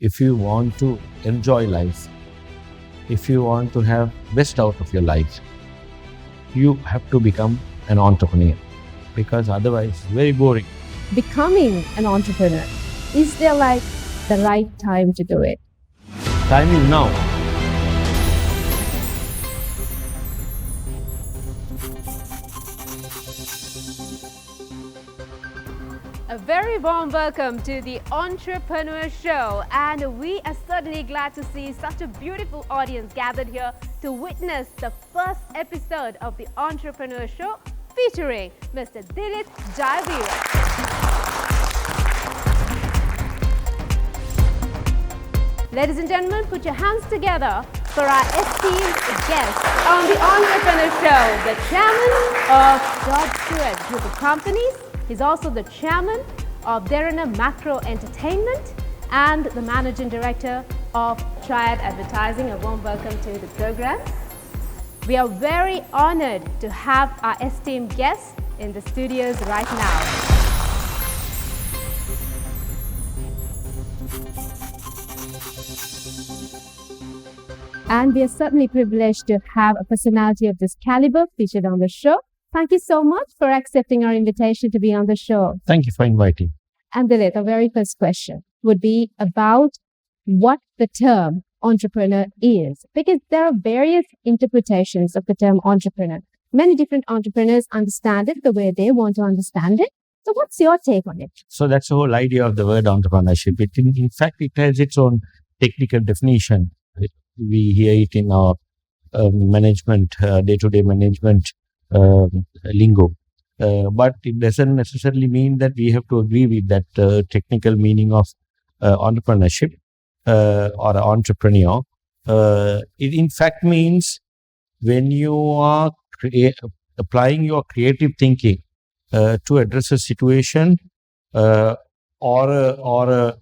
if you want to enjoy life, if you want to have best out of your life, you have to become an entrepreneur, because otherwise it's very boring. Becoming an entrepreneur, is there like the right time to do it? Time is now. A very warm welcome to the Entrepreneur Show, and we are certainly glad to see such a beautiful audience gathered here to witness the first episode of the Entrepreneur Show featuring Mr. Dilith Jayaweera. Ladies and gentlemen, put your hands together for our esteemed guest on the Entrepreneur Show, the chairman of Steuart Group of Companies. He's also the chairman of Derana Macro Entertainment and the managing director of Triad Advertising. A warm welcome to the program. We are very honored to have our esteemed guest in the studios right now. And we are certainly privileged to have a personality of this caliber featured on the show. Thank you so much for accepting our invitation to be on the show. Thank you for inviting. And Dilith, our very first question would be about what the term entrepreneur is, because there are various interpretations of the term entrepreneur. Many different entrepreneurs understand it the way they want to understand it. So what's your take on it? So that's the whole idea of the word entrepreneurship. In fact, it has its own technical definition. We hear it in our management, day-to-day management lingo. But it doesn't necessarily mean that we have to agree with that technical meaning of entrepreneurship or entrepreneur. It in fact means when you are applying your creative thinking to address a situation or a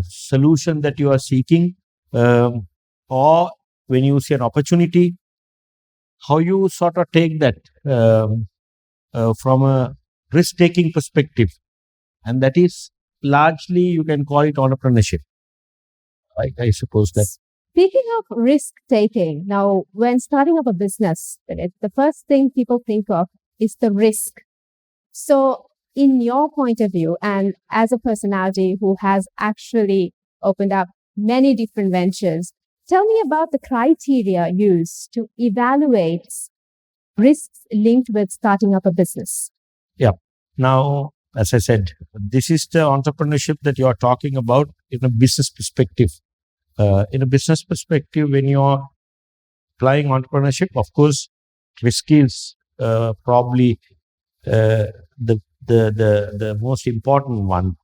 solution that you are seeking, or when you see an opportunity, how you sort of take that from a risk-taking perspective. And that is largely, you can call it entrepreneurship. Right? I suppose that. Speaking of risk-taking, now when starting up a business, the first thing people think of is the risk. So in your point of view, and as a personality who has actually opened up many different ventures, tell me about the criteria used to evaluate risks linked with starting up a business. Yeah. Now, as I said, this is the entrepreneurship that you are talking about in a business perspective. In a business perspective, when you are applying entrepreneurship, of course, risk is probably the most important one,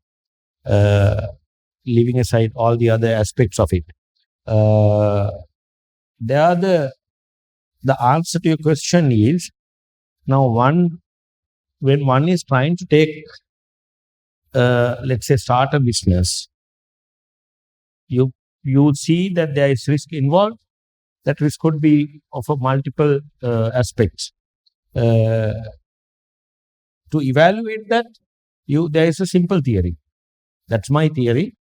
leaving aside all the other aspects of it. The answer to your question is, now when one is trying to take, let's say, start a business, you see that there is risk involved. That risk could be of a multiple aspects. To evaluate that, there is a simple theory. That's my theory.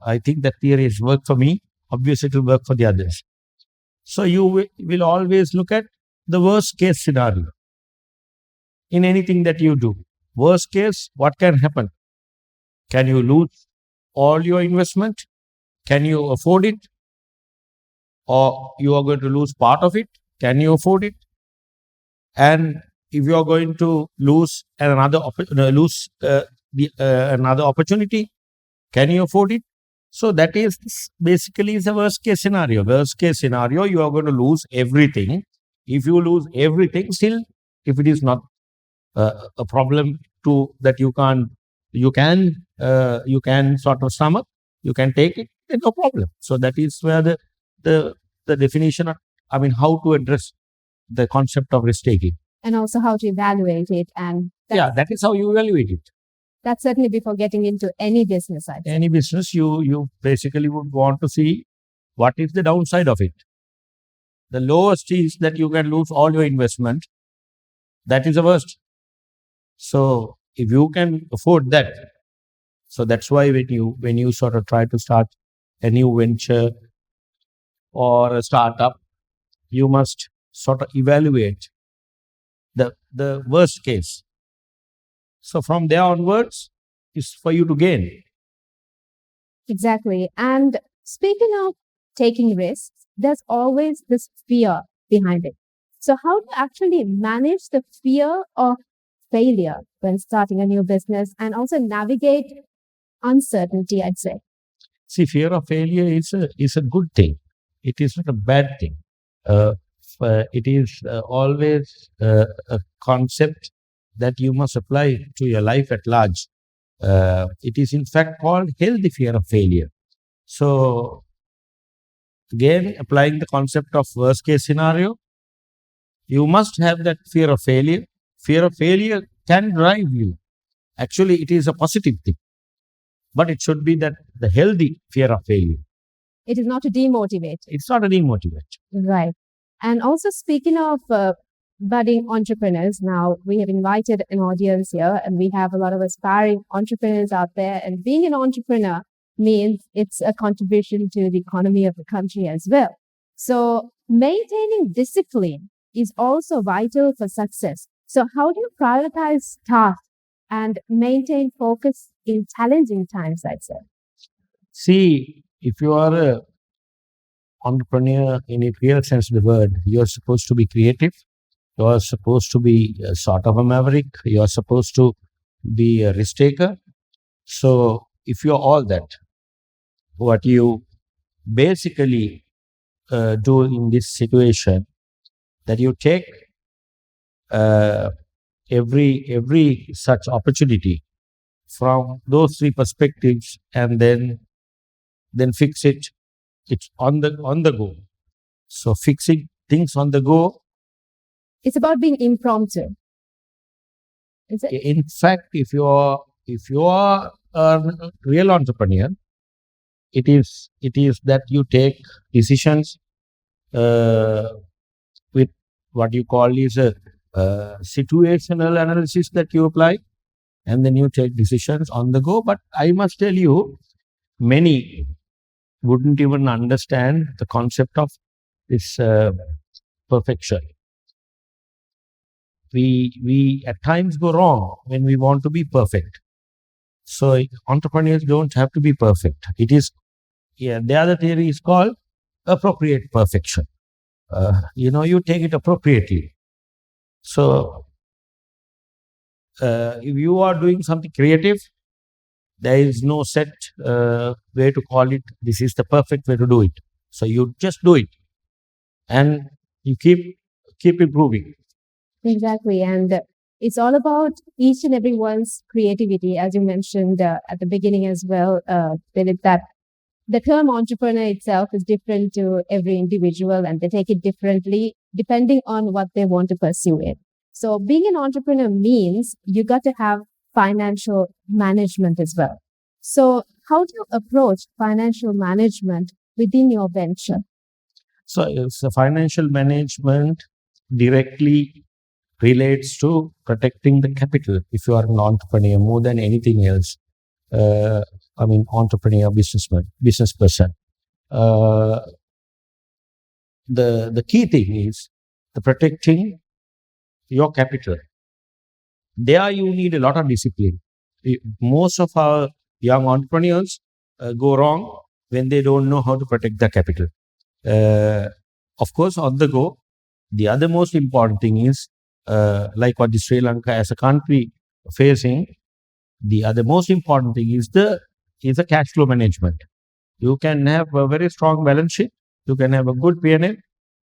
I think that theory has worked for me. Obviously, it will work for the others. So you will always look at the worst case scenario in anything that you do. Worst case, what can happen? Can you lose all your investment? Can you afford it? Or you are going to lose part of it? Can you afford it? And if you are going to lose another opportunity, can you afford it? So that is basically the worst case scenario. Worst case scenario, you are going to lose everything. If you lose everything, still, if it is not a problem that you can sort of stomach, you can take it, then no problem. So that is where the definition of, how to address the concept of risk taking. And also how to evaluate it. And that is how you evaluate it. That's certainly before getting into any business. Any business, you basically would want to see what is the downside of it. The lowest is that you can lose all your investment. That is the worst. So if you can afford that, so that's why when you sort of try to start a new venture or a startup, you must sort of evaluate the worst case. So from there onwards, is for you to gain. Exactly. And speaking of taking risks, there's always this fear behind it. So how to actually manage the fear of failure when starting a new business and also navigate uncertainty, I'd say. See, fear of failure is a good thing. It is not a bad thing. It is always a concept that you must apply to your life at large. It is in fact called healthy fear of failure. So again, applying the concept of worst case scenario, you must have that fear of failure. Fear of failure can drive you. Actually, it is a positive thing, but it should be that the healthy fear of failure. It is not to demotivate. It's not a demotivation. Right. And also speaking of budding entrepreneurs, now we have invited an audience here and we have a lot of aspiring entrepreneurs out there. And being an entrepreneur means it's a contribution to the economy of the country as well. So maintaining discipline is also vital for success. So how do you prioritize tasks and maintain focus in challenging times, I'd say? See, if you are an entrepreneur in a real sense of the word, you're supposed to be creative. You're supposed to be a sort of a maverick. You're supposed to be a risk taker. So if you're all that, what you basically do in this situation, that you take every such opportunity from those three perspectives and then fix it. It's on the go. So fixing things on the go. It's about being impromptu. Is it? In fact, if you are a real entrepreneur, it is that you take decisions with what you call is a situational analysis that you apply, and then you take decisions on the go. But I must tell you, many wouldn't even understand the concept of this perfection. We at times go wrong when we want to be perfect. So entrepreneurs don't have to be perfect. It is, the other theory is called appropriate perfection. You take it appropriately. So if you are doing something creative, there is no set way to call it. This is the perfect way to do it. So you just do it, and you keep improving. Exactly. And it's all about each and everyone's creativity, as you mentioned at the beginning as well, Dilith, that the term entrepreneur itself is different to every individual and they take it differently depending on what they want to pursue it. So being an entrepreneur means you got to have financial management as well. So how do you approach financial management within your venture? So it's financial management directly relates to protecting the capital. If you are an entrepreneur, more than anything else, entrepreneur, business person. The key thing is the protecting your capital. There you need a lot of discipline. Most of our young entrepreneurs go wrong when they don't know how to protect their capital. Of course, on the go, the other most important thing is like what the Sri Lanka as a country facing. The other most important thing is the cash flow management. You can have a very strong balance sheet, you can have a good P&L,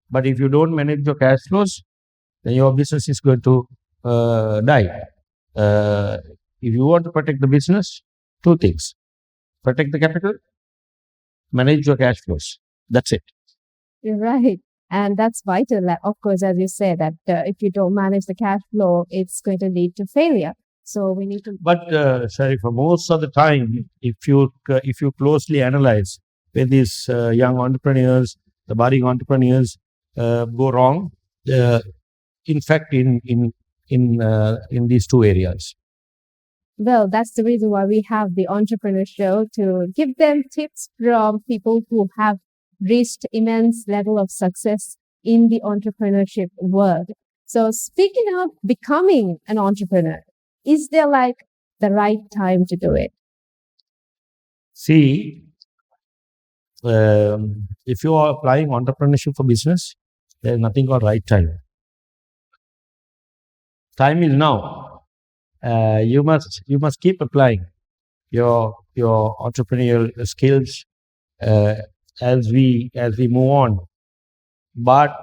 but if you don't manage your cash flows, then your business is going to die. If you want to protect the business, two things: protect the capital, manage your cash flows. That's it. You're right. And that's vital. Of course, as you say, that if you don't manage the cash flow, it's going to lead to failure. So we need to. But Shareefa, most of the time, if you closely analyze when these young entrepreneurs, the budding entrepreneurs go wrong, in fact, in these two areas. Well, that's the reason why we have the Entrepreneur Show, to give them tips from people who have reached immense level of success in the entrepreneurship world. So speaking of becoming an entrepreneur, is there like the right time to do it? See, if you are applying entrepreneurship for business, there is nothing called right time. Time is now. You must keep applying your entrepreneurial skills as we move on. But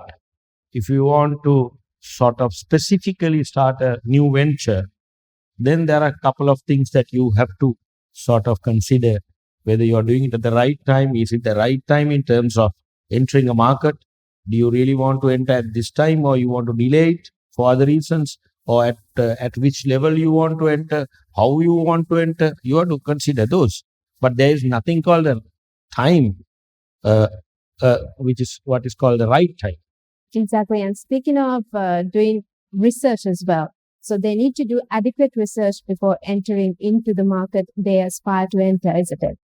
if you want to sort of specifically start a new venture, then there are a couple of things that you have to sort of consider whether you are doing it at the right time. Is it the right time in terms of entering a market? Do you really want to enter at this time, or you want to delay it for other reasons? Or at which level you want to enter, how you want to enter? You have to consider those. But there is nothing called a time, which is what is called the right time. Exactly. And speaking of doing research as well, so they need to do adequate research before entering into the market they aspire to enter, isn't it?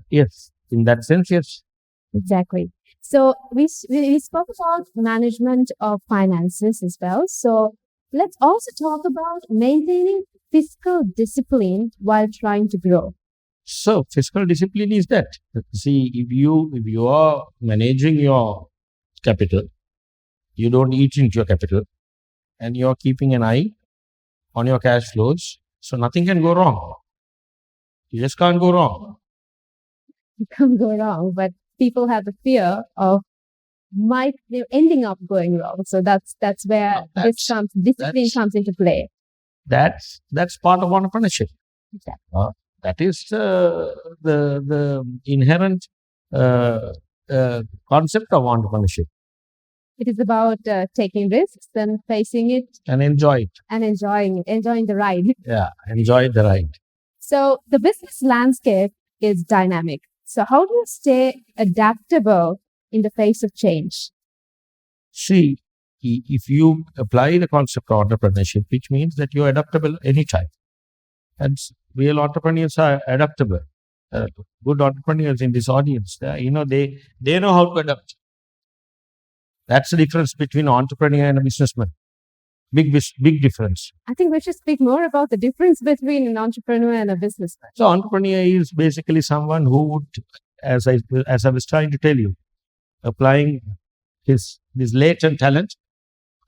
Yes, in that sense, yes. Exactly. So we spoke about management of finances as well. So let's also talk about maintaining fiscal discipline while trying to grow. So fiscal discipline is that. See, if you are managing your capital, you don't eat into your capital, and you are keeping an eye on your cash flows, so nothing can go wrong. You just can't go wrong. You can't go wrong, but people have the fear of ending up going wrong. So that's where discipline comes into play. That's part of entrepreneurship. Exactly. That is the inherent concept of entrepreneurship. It is about taking risks and facing it and enjoy it. And enjoying the ride. Yeah, enjoy the ride. So the business landscape is dynamic. So how do you stay adaptable in the face of change? See, if you apply the concept of entrepreneurship, which means that you're adaptable anytime. And real entrepreneurs are adaptable. Good entrepreneurs in this audience, they know how to adapt. That's the difference between an entrepreneur and a businessman. Big difference. I think we should speak more about the difference between an entrepreneur and a businessman. So entrepreneur is basically someone who would, as I was trying to tell you, applying this latent talent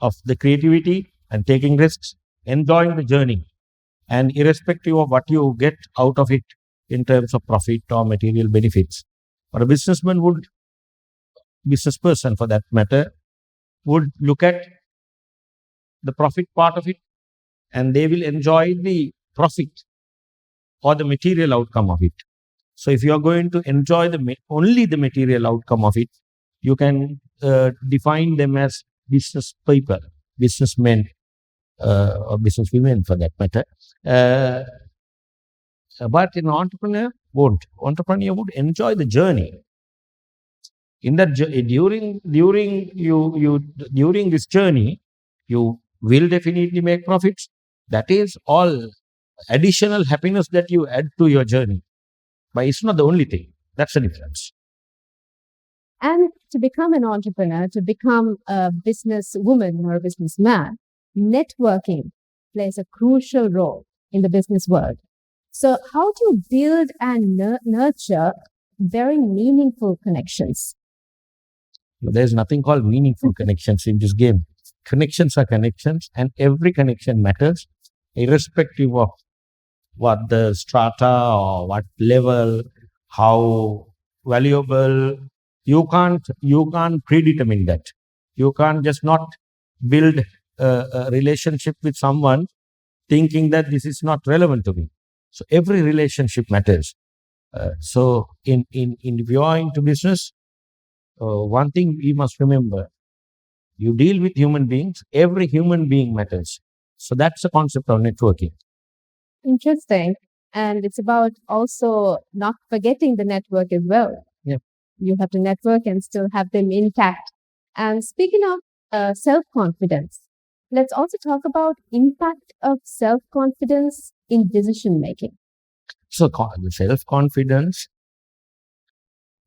of the creativity and taking risks, enjoying the journey, and irrespective of what you get out of it in terms of profit or material benefits. Or a business person for that matter, would look at the profit part of it, and they will enjoy the profit or the material outcome of it. So if you are going to enjoy only the material outcome of it, you can define them as business people, businessmen, or businesswomen for that matter. But an entrepreneur won't. Entrepreneur would enjoy the journey. In that during this journey, you will definitely make profits. That is all additional happiness that you add to your journey. But it's not the only thing. That's the difference. And to become an entrepreneur, to become a businesswoman or a businessman, networking plays a crucial role in the business world. So how do you build and nurture very meaningful connections? There's nothing called meaningful connections in this game. Connections are connections, and every connection matters, irrespective of what the strata or what level, how valuable. You can't predetermine that. You can't just not build a relationship with someone thinking that this is not relevant to me. So every relationship matters. So if you are into business, one thing we must remember: you deal with human beings. Every human being matters. So that's the concept of networking. Interesting. And it's about also not forgetting the network as well. Yep. You have to network and still have them intact. And speaking of self-confidence, let's also talk about impact of self-confidence in decision making. So self-confidence,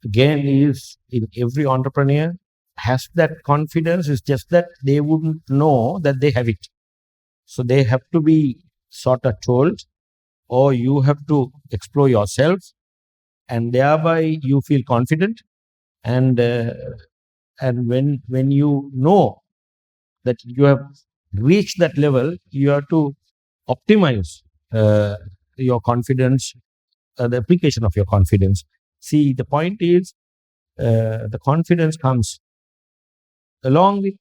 again, is in every entrepreneur has that confidence. It's just that they wouldn't know that they have it. So they have to be sort of told, or you have to explore yourself, and thereby you feel confident. And when you know that you have reached that level, you have to optimize your confidence, the application of your confidence. See, the point is, the confidence comes along with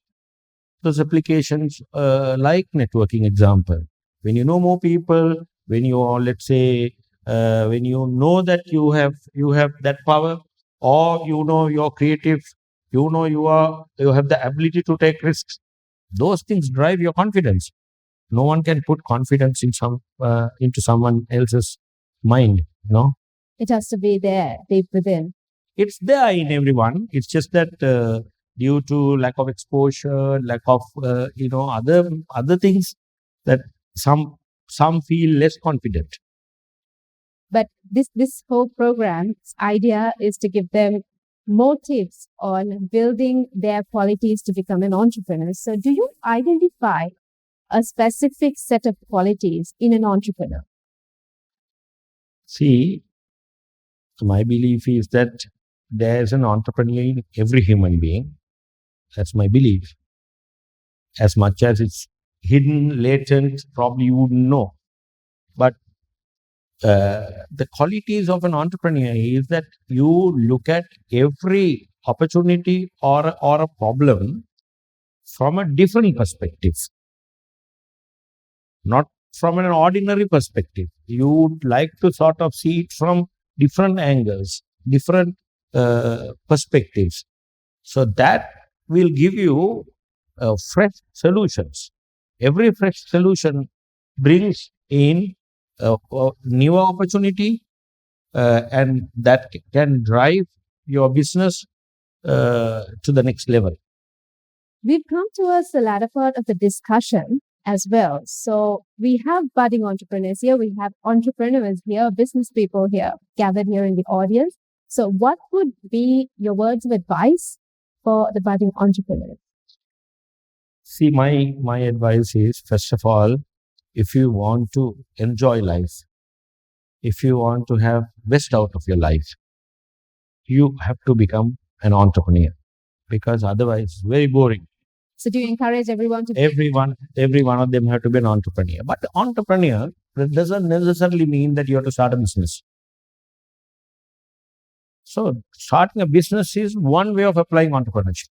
those applications, like networking example. When you know more people, when you are, let's say, when you know that you have that power, or you know you're creative, you know you have the ability to take risks. Those things drive your confidence. No one can put confidence into someone else's mind. It has to be there, deep within. It's there in everyone. It's just that due to lack of exposure, lack of other things, that some feel less confident. But this whole program's idea is to give them more tips on building their qualities to become an entrepreneur. So do you identify a specific set of qualities in an entrepreneur? See, my belief is that there's an entrepreneur in every human being. That's my belief. As much as it's hidden, latent, probably you wouldn't know. But the qualities of an entrepreneur is that you look at every opportunity or a problem from a different perspective, not from an ordinary perspective. You would like to sort of see it from different angles, different perspectives. So that will give you fresh solutions. Every fresh solution brings in a new opportunity, and that can drive your business to the next level. We've come towards the latter part of the discussion as well. So we have budding entrepreneurs here, we have entrepreneurs here, business people here, gathered here in the audience. So what would be your words of advice for the budding entrepreneurs? See, my advice is, first of all, if you want to enjoy life, if you want to have best out of your life, you have to become an entrepreneur, because otherwise it's very boring. So do you encourage everyone to Every one of them have to be an entrepreneur. But the entrepreneur, that doesn't necessarily mean that you have to start a business. So starting a business is one way of applying entrepreneurship.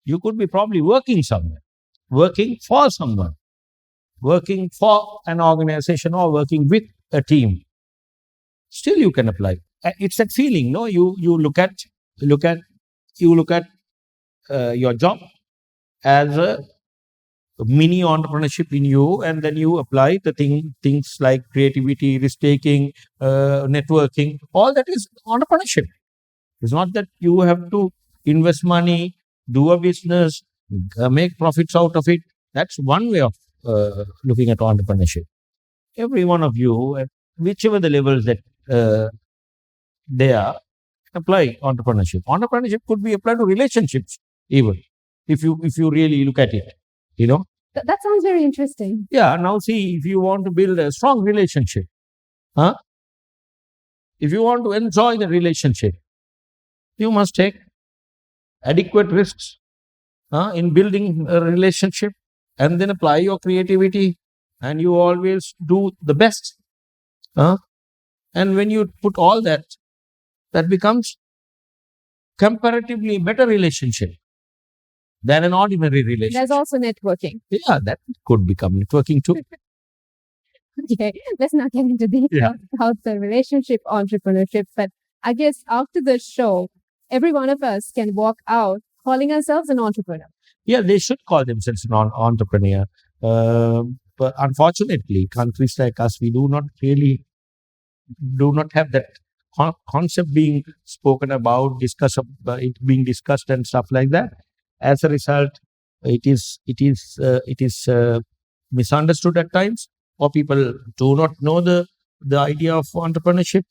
You could be probably working somewhere, working for someone, working for an organization, or working with a team. Still you can apply. It's that feeling, no? You look at your job as a mini entrepreneurship in you, and then you apply the things like creativity, risk taking, networking. All that is entrepreneurship. It's not that you have to invest money, do a business, make profits out of it. That's one way of looking at entrepreneurship. Every one of you, at whichever the levels that they are, apply entrepreneurship. Entrepreneurship could be applied to relationships even, if you really look at it. That sounds very interesting. Yeah. Now see, if you want to build a strong relationship, if you want to enjoy the relationship, you must take adequate risks in building a relationship, and then apply your creativity, and you always do the best. And when you put all that, that becomes comparatively better relationship than an ordinary relationship. There's also networking. Yeah, that could become networking too. Okay, let's not get into details about the relationship entrepreneurship, but I guess after the show, every one of us can walk out calling ourselves an entrepreneur. Yeah, they should call themselves an entrepreneur. But unfortunately, countries like us, we do not have that concept being spoken about, it being discussed and stuff like that. As a result, it is misunderstood at times, or people do not know the idea of entrepreneurship,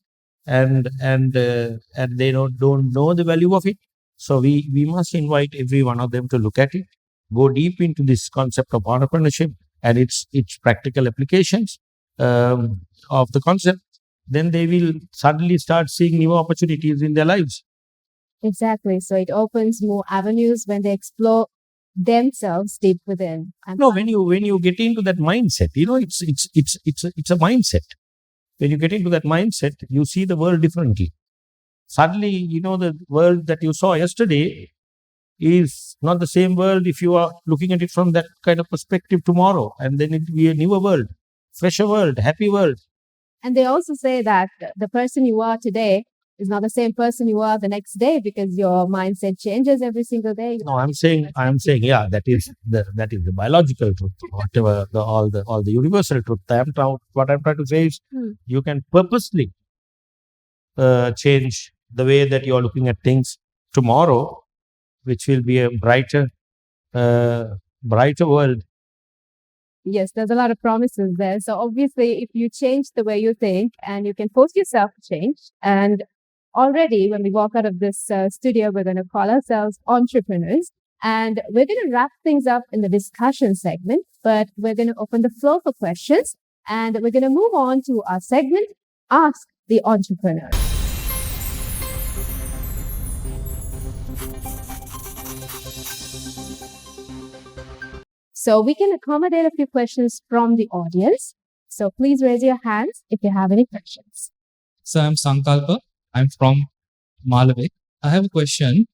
and they don't know the value of it. So we must invite every one of them to look at it, go deep into this concept of entrepreneurship and its practical applications of the concept. Then they will suddenly start seeing new opportunities in their lives. Exactly. So it opens more avenues when they explore themselves deep within. And No, when you get into that mindset, it's a mindset. When you get into that mindset, you see the world differently. Suddenly, the world that you saw yesterday is not the same world if you are looking at it from that kind of perspective tomorrow. And then it will be a newer world, fresher world, happy world. And they also say that the person you are today is not the same person you are the next day, because your mindset changes every single day. No, I'm saying, yeah, that is the biological truth, whatever all the universal truth. What I'm trying to say is, you can purposely change the way that you are looking at things tomorrow, which will be a brighter world. Yes, there's a lot of promises there. So obviously, if you change the way you think and you can force yourself to change, and already when we walk out of this studio, we're going to call ourselves entrepreneurs, and we're going to wrap things up in the discussion segment, but we're going to open the floor for questions, and we're going to move on to our segment, Ask the Entrepreneur. So we can accommodate a few questions from the audience. So please raise your hands if you have any questions. So I'm Sankalpa. I'm from Malawi. I have a question.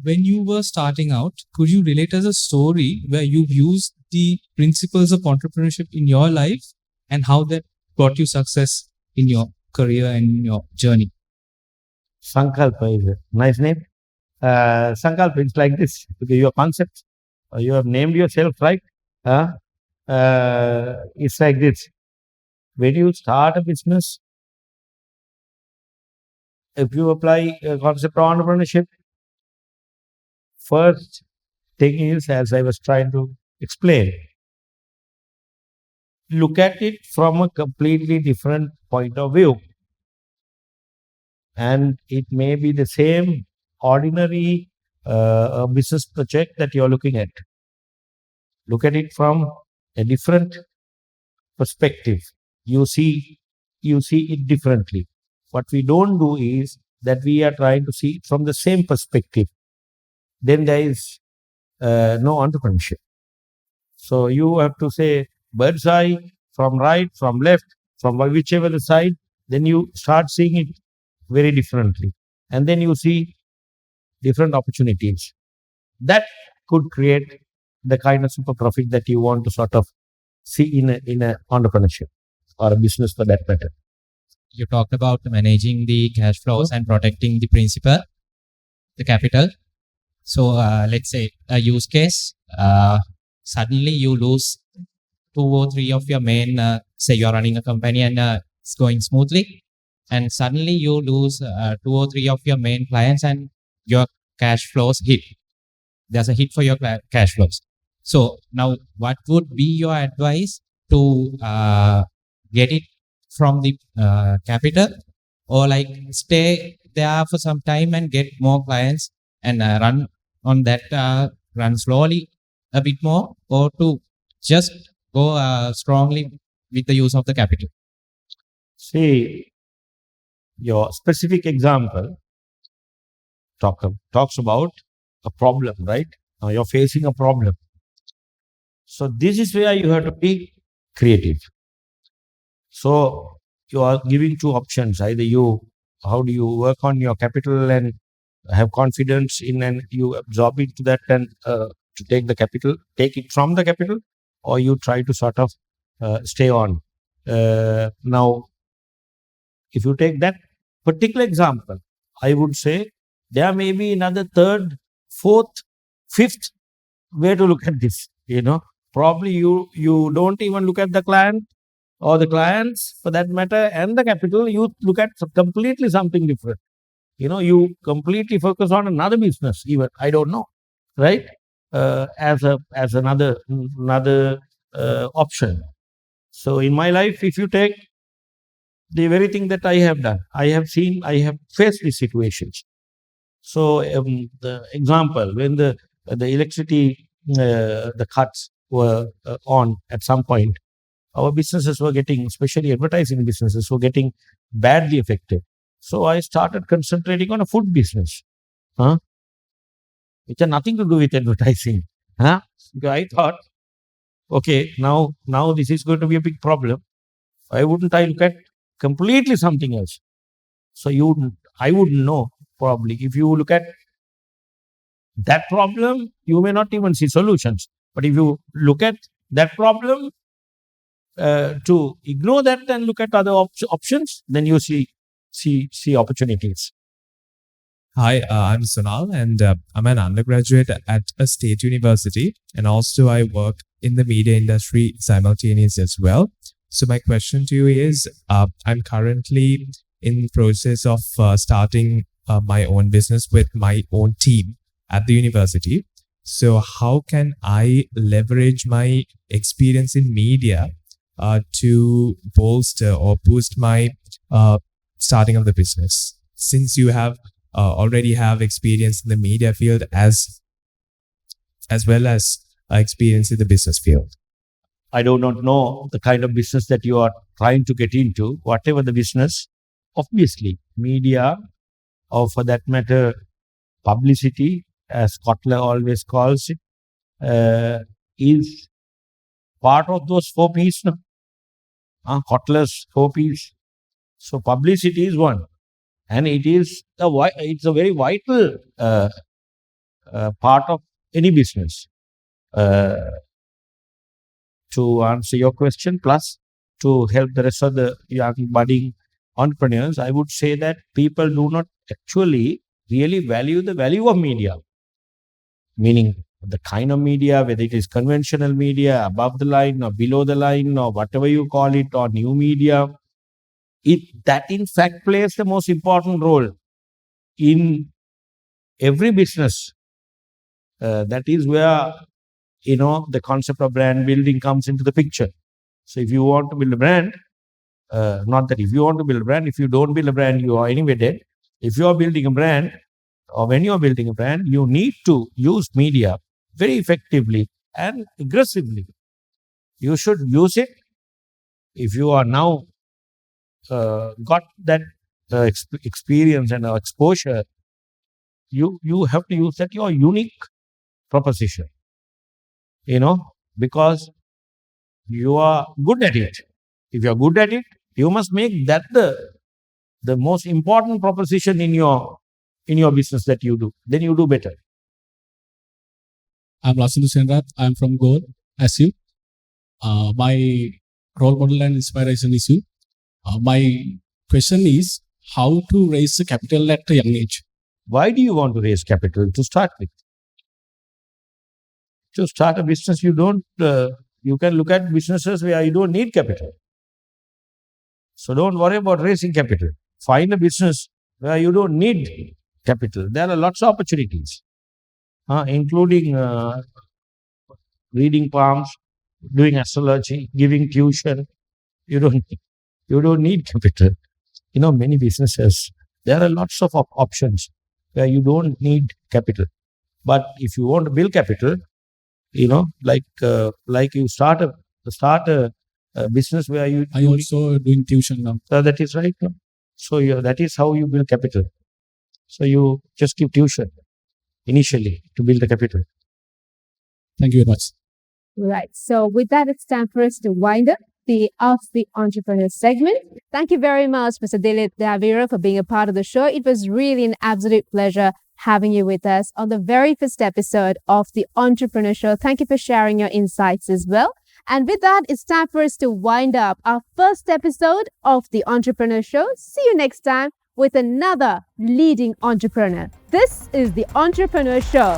When you were starting out, could you relate us a story where you've used the principles of entrepreneurship in your life and how that brought you success in your career and in your journey? Sankalpa is a nice name. Sankalpa is like this. Okay, your concept, you have named yourself, right? It's like this. When you start a business, if you apply a concept of entrepreneurship, first thing is, as I was trying to explain, look at it from a completely different point of view. And it may be the same ordinary business project that you're looking at. Look at it from a different perspective. You see it differently. What we don't do is that we are trying to see it from the same perspective. Then there is no entrepreneurship. So you have to say bird's eye, from right, from left, from whichever the side. Then you start seeing it very differently. And then you see different opportunities. That could create the kind of super profit that you want to sort of see in a entrepreneurship or a business for that matter. You talked about managing the cash flows and protecting the principal, the capital. So let's say a use case, suddenly you lose 2 or 3 of your main, say you're running a company and it's going smoothly, and suddenly you lose 2 or 3 of your main clients and your cash flows hit. There's a hit for your cash flows. So now what would be your advice to get it from the capital, or like stay there for some time and get more clients and run on that, run slowly a bit more, or to just go strongly with the use of the capital? See, your specific example talks about a problem, right? Now you're facing a problem. So this is where you have to be creative. So you are giving 2 options. Either how do you work on your capital and have confidence in, and you absorb into that and to take it from the capital, or you try to sort of stay on. Now, if you take that particular example, I would say there may be another 3rd, 4th, 5th way to look at this. Probably you don't even look at the client or the clients for that matter and the capital. You look at completely something different. You completely focus on another business even. I don't know, right? as another option. So in my life, if you take the very thing that I have done, I have faced these situations. So the example, when the electricity the cuts were on at some point, our businesses were getting, especially advertising businesses, were getting badly affected. So I started concentrating on a food business, which had nothing to do with advertising. Because I thought, okay, now this is going to be a big problem. Why wouldn't I look at completely something else? So I wouldn't know probably. If you look at that problem, you may not even see solutions. But if you look at that problem, to ignore that and look at other options, then you see opportunities. Hi, I'm Sonal, and I'm an undergraduate at a state university, and also I work in the media industry simultaneously as well. So my question to you is, I'm currently in the process of starting my own business with my own team at the university. So how can I leverage my experience in media to bolster or boost my starting of the business? Since you have already have experience in the media field as well as experience in the business field. I do not know the kind of business that you are trying to get into. Whatever the business, obviously, media, or for that matter, publicity, as Kotler always calls it, is part of those 4 P's. No? Kotler's 4 P's. So publicity is one. And it's a very vital part of any business. To answer your question, plus to help the rest of the young budding entrepreneurs, I would say that people do not actually really value the value of media. Meaning the kind of media, whether it is conventional media, above the line or below the line or whatever you call it, or new media, that in fact plays the most important role in every business. That is where the concept of brand building comes into the picture. So if you want to build a brand, not that if you want to build a brand, if you don't build a brand, you are anyway dead. If you are building a brand, or when you are building a brand, you need to use media very effectively and aggressively. You should use it. If you are now got that experience and exposure, you have to use that your unique proposition. Because you are good at it. If you are good at it, you must make that the most important proposition in your business that you do. Then you do better. I'm Rasindu Senrat. I'm from Goal, as you. My role model and inspiration is you. My question is how to raise the capital at a young age. Why do you want to raise capital to start with? To start a business, you can look at businesses where you don't need capital. So don't worry about raising capital. Find a business where you don't need capital. There are lots of opportunities, including reading palms, doing astrology, giving tuition. You don't need capital. Many businesses, there are lots of options where you don't need capital. But if you want to build capital, like you start a business where you. I also doing tuition now. That is right. No? So that is how you build capital. So you just give tuition initially to build the capital. Thank you very much. Right. So with that, it's time for us to wind up the Ask the Entrepreneur segment. Thank you very much, Mr. Dilith Jayaweera, for being a part of the show. It was really an absolute pleasure having you with us on the very first episode of the Entrepreneur Show. Thank you for sharing your insights as well. And with that, it's time for us to wind up our first episode of the Entrepreneur Show. See you next time with another leading entrepreneur. This is the Entrepreneur Show.